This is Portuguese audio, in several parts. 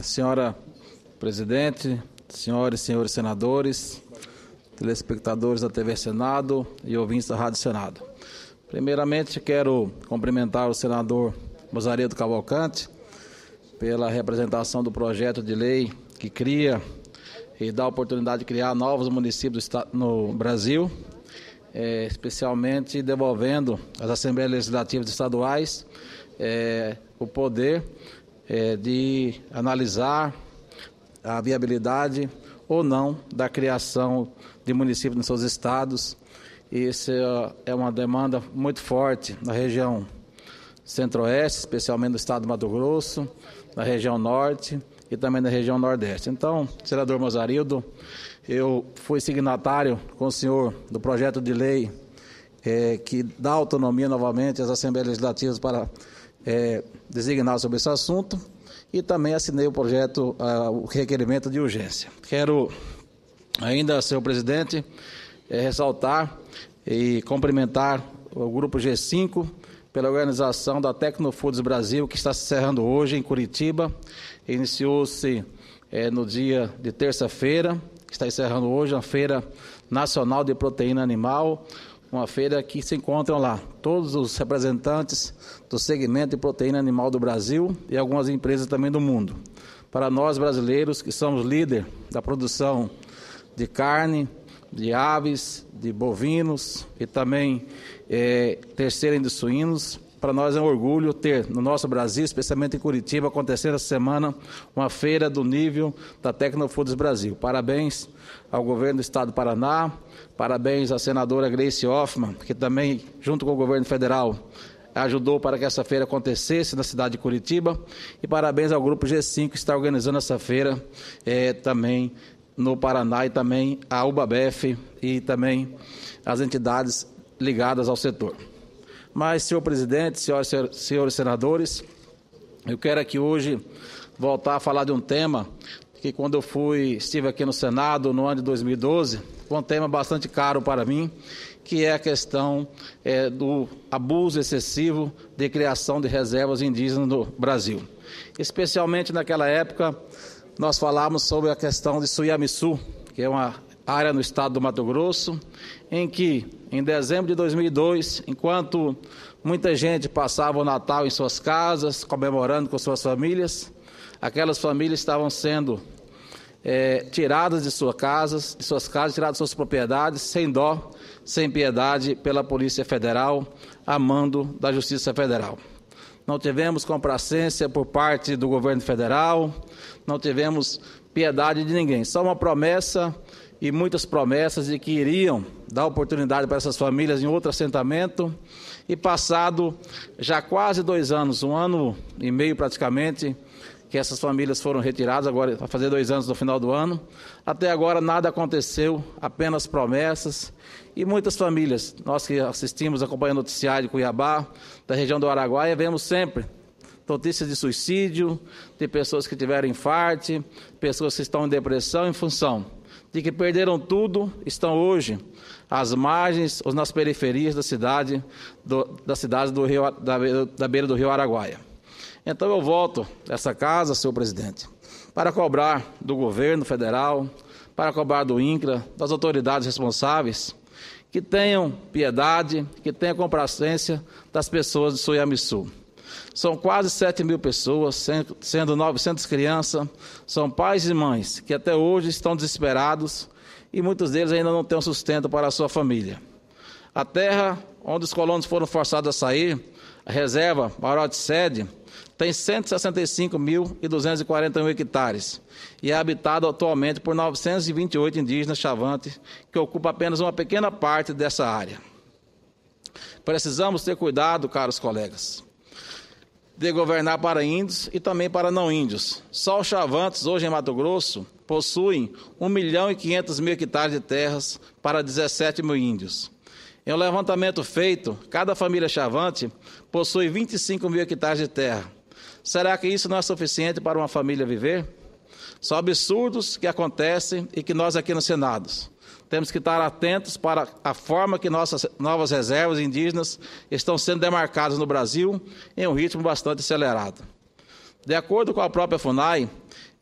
Senhora presidente, senhoras e senhores senadores, telespectadores da TV Senado e ouvintes da Rádio Senado. Primeiramente, quero cumprimentar o senador Mozarildo Cavalcante pela representação do projeto de lei que cria e dá a oportunidade de criar novos municípios no Brasil, especialmente devolvendo às Assembleias Legislativas Estaduais o poder de analisar a viabilidade ou não da criação de municípios nos seus estados. Isso é uma demanda muito forte na região centro-oeste, especialmente no estado do Mato Grosso, na região norte e também na região nordeste. Então, senador Mozarildo, eu fui signatário com o senhor do projeto de lei que dá autonomia novamente às Assembleias Legislativas para designar sobre esse assunto, e também assinei o projeto, o requerimento de urgência. Quero ainda, senhor presidente, ressaltar e cumprimentar o Grupo G5 pela organização da Tecnofoods Brasil, que está se encerrando hoje em Curitiba. Iniciou-se no dia de terça-feira, que está encerrando hoje, a Feira Nacional de Proteína Animal, uma feira que se encontram lá todos os representantes do segmento de proteína animal do Brasil e algumas empresas também do mundo. Para nós brasileiros, que somos líder da produção de carne, de aves, de bovinos e também terceira de suínos, para nós é um orgulho ter no nosso Brasil, especialmente em Curitiba, acontecendo essa semana uma feira do nível da Tecnofoods Brasil. Parabéns ao governo do estado do Paraná, parabéns à senadora Gleice Hoffmann, que também, junto com o governo federal, ajudou para que essa feira acontecesse na cidade de Curitiba, e parabéns ao Grupo G5 que está organizando essa feira também no Paraná, e também à UBABEF e também as entidades ligadas ao setor. Mas, senhor presidente, senhores senadores, eu quero aqui hoje voltar a falar de um tema que, quando eu estive aqui no Senado no ano de 2012, foi um tema bastante caro para mim, que é a questão do abuso excessivo de criação de reservas indígenas no Brasil. Especialmente naquela época, nós falávamos sobre a questão de Suiamiçu, que é uma área no estado do Mato Grosso, em que, em dezembro de 2002, enquanto muita gente passava o Natal em suas casas, comemorando com suas famílias, aquelas famílias estavam sendo tiradas de suas casas, tiradas de suas propriedades, sem dó, sem piedade, pela Polícia Federal, a mando da Justiça Federal. Não tivemos complacência por parte do governo federal, não tivemos piedade de ninguém, só uma promessa e muitas promessas de que iriam dar oportunidade para essas famílias em outro assentamento, e passado já quase 2 anos, 1 ano e meio praticamente, que essas famílias foram retiradas, agora vai fazer 2 anos no final do ano, até agora nada aconteceu, apenas promessas, e muitas famílias, nós que assistimos, acompanhando o noticiário de Cuiabá, da região do Araguaia, vemos sempre notícias de suicídio, de pessoas que tiveram infarte, pessoas que estão em depressão em função de que perderam tudo, estão hoje às margens ou nas periferias da cidade da beira do rio Araguaia. Então eu volto a essa casa, senhor presidente, para cobrar do governo federal, para cobrar do INCRA, das autoridades responsáveis, que tenham piedade, que tenham complacência das pessoas de Suiamiçu. São quase 7.000 pessoas, sendo 900 crianças, são pais e mães que até hoje estão desesperados e muitos deles ainda não têm um sustento para a sua família. A terra onde os colonos foram forçados a sair, a reserva maior de sede, tem 165.241 hectares e é habitado atualmente por 928 indígenas chavantes, que ocupam apenas uma pequena parte dessa área. Precisamos ter cuidado, caros colegas, de governar para índios e também para não índios. Só os chavantes, hoje em Mato Grosso, possuem 1.500.000 hectares de terras para 17.000 índios. Em um levantamento feito, cada família chavante possui 25.000 hectares de terra. Será que isso não é suficiente para uma família viver? São absurdos que acontecem e que nós aqui no Senado temos que estar atentos para a forma que nossas novas reservas indígenas estão sendo demarcadas no Brasil em um ritmo bastante acelerado. De acordo com a própria FUNAI,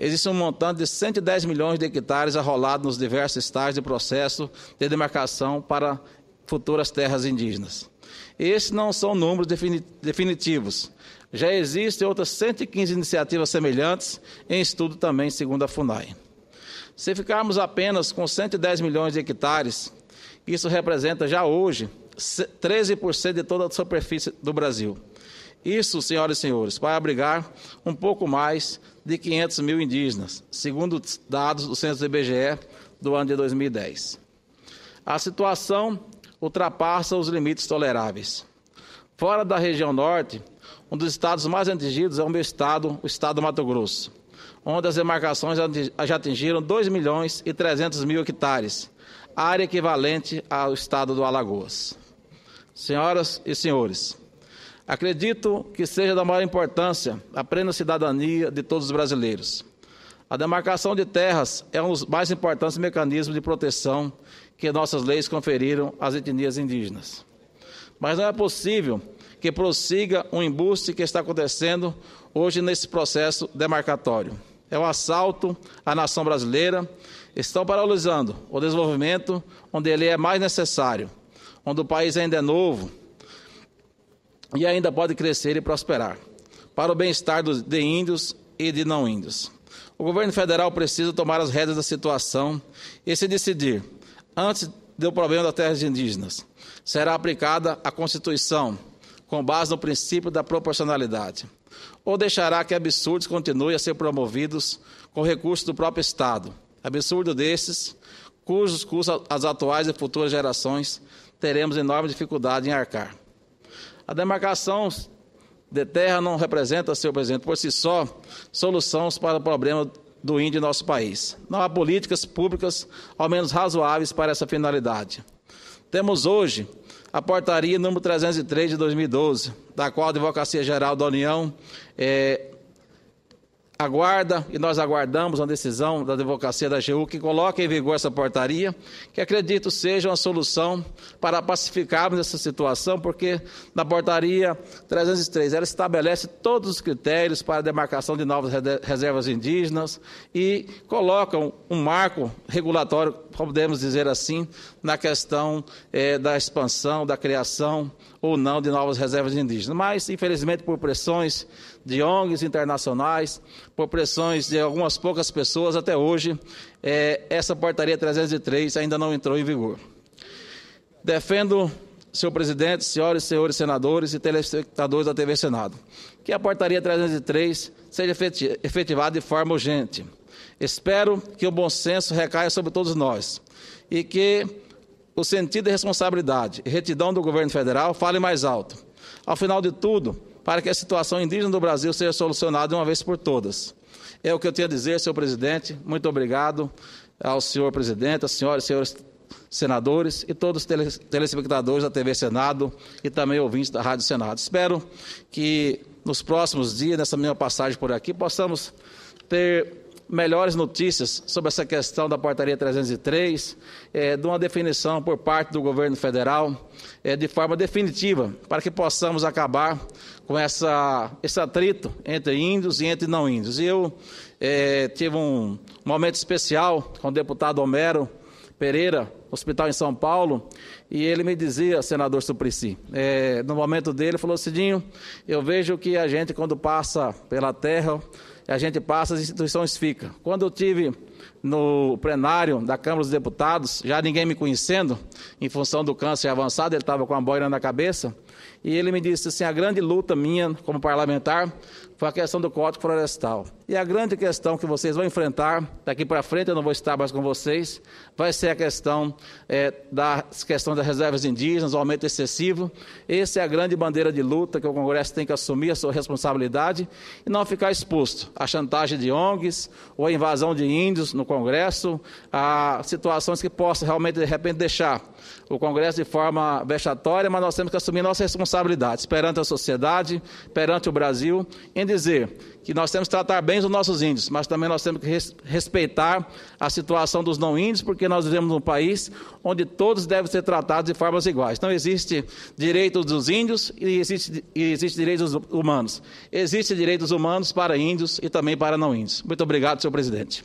existe um montante de 110 milhões de hectares arrolados nos diversos estágios de processo de demarcação para futuras terras indígenas. Esses não são números definitivos. Já existem outras 115 iniciativas semelhantes em estudo também, segundo a FUNAI. Se ficarmos apenas com 110 milhões de hectares, isso representa já hoje 13% de toda a superfície do Brasil. Isso, senhoras e senhores, vai abrigar um pouco mais de 500 mil indígenas, segundo dados do censo do IBGE do ano de 2010. A situação ultrapassa os limites toleráveis. Fora da região norte, um dos estados mais atingidos é o meu estado, o estado do Mato Grosso, onde as demarcações já atingiram 2 milhões e 300 mil hectares, área equivalente ao estado do Alagoas. Senhoras e senhores, acredito que seja da maior importância a plena cidadania de todos os brasileiros. A demarcação de terras é um dos mais importantes mecanismos de proteção que nossas leis conferiram às etnias indígenas. Mas não é possível que prossiga um embuste que está acontecendo hoje nesse processo demarcatório. É um assalto à nação brasileira, estão paralisando o desenvolvimento onde ele é mais necessário, onde o país ainda é novo e ainda pode crescer e prosperar, para o bem-estar de índios e de não índios. O governo federal precisa tomar as rédeas da situação e se decidir, antes do problema das terras indígenas, será aplicada a Constituição, com base no princípio da proporcionalidade, ou deixará que absurdos continuem a ser promovidos com recursos do próprio Estado, absurdo desses, cujos custos as atuais e futuras gerações teremos enorme dificuldade em arcar. A demarcação de terra não representa, senhor presidente, por si só, soluções para o problema do índio em nosso país. Não há políticas públicas, ao menos razoáveis, para essa finalidade. Temos hoje a portaria número 303 de 2012, da qual a Advocacia Geral da União aguarda, e nós aguardamos uma decisão da Advocacia da AGU que coloque em vigor essa portaria, que acredito seja uma solução para pacificarmos essa situação, porque na portaria 303 ela estabelece todos os critérios para a demarcação de novas reservas indígenas e coloca um marco regulatório, podemos dizer assim, na questão da expansão, da criação ou não de novas reservas indígenas. Mas, infelizmente, por pressões de ONGs internacionais, por pressões de algumas poucas pessoas, até hoje, essa portaria 303 ainda não entrou em vigor. Defendo, senhor presidente, senhoras e senhores senadores e telespectadores da TV Senado, que a portaria 303 seja efetivada de forma urgente. Espero que o bom senso recaia sobre todos nós e que o sentido de responsabilidade e retidão do governo federal fale mais alto. Ao final de tudo, para que a situação indígena do Brasil seja solucionada de uma vez por todas. É o que eu tenho a dizer, senhor presidente. Muito obrigado ao senhor presidente, às senhoras e senhores senadores e todos os telespectadores da TV Senado e também ouvintes da Rádio Senado. Espero que nos próximos dias, nessa minha passagem por aqui, possamos ter melhores notícias sobre essa questão da portaria 303, de uma definição por parte do governo federal, de forma definitiva, para que possamos acabar com esse atrito entre índios e entre não índios. E eu tive um momento especial com o deputado Homero Pereira, hospital em São Paulo, e ele me dizia, senador Suplicy, no momento dele, falou: Cidinho, eu vejo que a gente, quando passa pela terra, a gente passa, as instituições ficam. Quando eu tive no plenário da Câmara dos Deputados, já ninguém me conhecendo, em função do câncer avançado, ele estava com a boina na cabeça, e ele me disse assim: a grande luta minha como parlamentar foi a questão do Código Florestal. E a grande questão que vocês vão enfrentar, daqui para frente eu não vou estar mais com vocês, vai ser a questão das reservas indígenas, o aumento excessivo. Essa é a grande bandeira de luta que o Congresso tem que assumir a sua responsabilidade e não ficar exposto à chantagem de ONGs ou à invasão de índios no Congresso, a situações que possam realmente, de repente, deixar o Congresso de forma vexatória, mas nós temos que assumir nossa responsabilidade perante a sociedade, perante o Brasil, em dizer que nós temos que tratar bem os nossos índios, mas também nós temos que respeitar a situação dos não índios, porque nós vivemos num país onde todos devem ser tratados de formas iguais. Então, existe direitos dos índios e existe direitos humanos. Existem direitos humanos para índios e também para não índios. Muito obrigado, senhor presidente.